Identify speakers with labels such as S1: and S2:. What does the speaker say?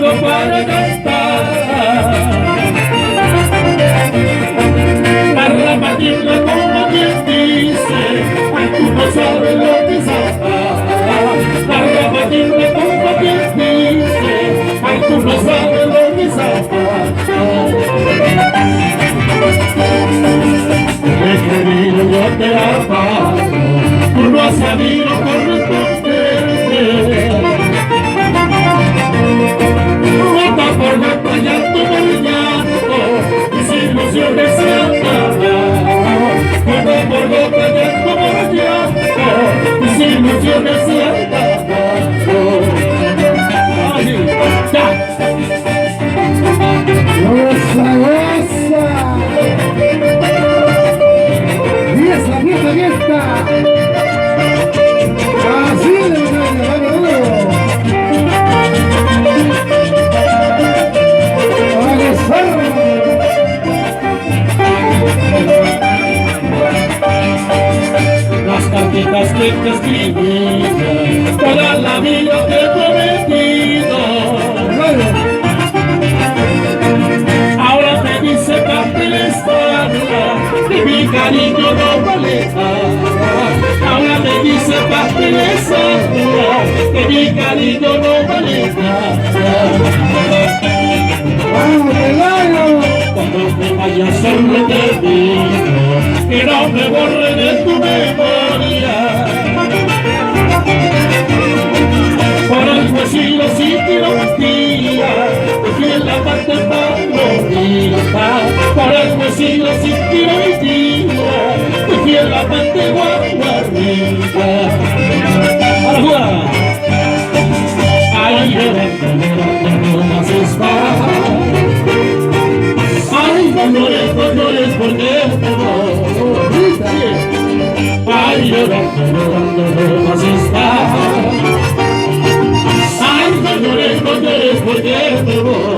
S1: solo para cantar. Para repartirla como quien dice, ay, tú no sabes lo que es amar. Para repartirla como quien dice, ay, tú no sabes lo que es amar. He querido, yo te amo, tú no has sabido corresponderme. Gota por gota, llanto por llanto, mis ilusiones se acaban. Gota por gota, llanto por llanto, mis ilusiones se acaban. ¡Ay, ya!
S2: ¡Goza, goza! ¡Fiesta, fiesta, fiesta! ¡Así de duro!
S1: Las cartitas que te escribí, toda la vida te he prometido. Ahora me dice papeles que mi cariño no vale nada. Ahora me dice papeles que mi cariño no vale nada. Cuando te vayas solo te digo que no me borre de tu memoria. Por algo he sido sin tirotía, te fui en la parte más bonita. Por algo he sido sin tirotía, te fui en la parte guardarita. Ay, llorando, no más está. Ay, no llores porque te voy. Ay, llorando, no más está. Ay, no llores porque te voy.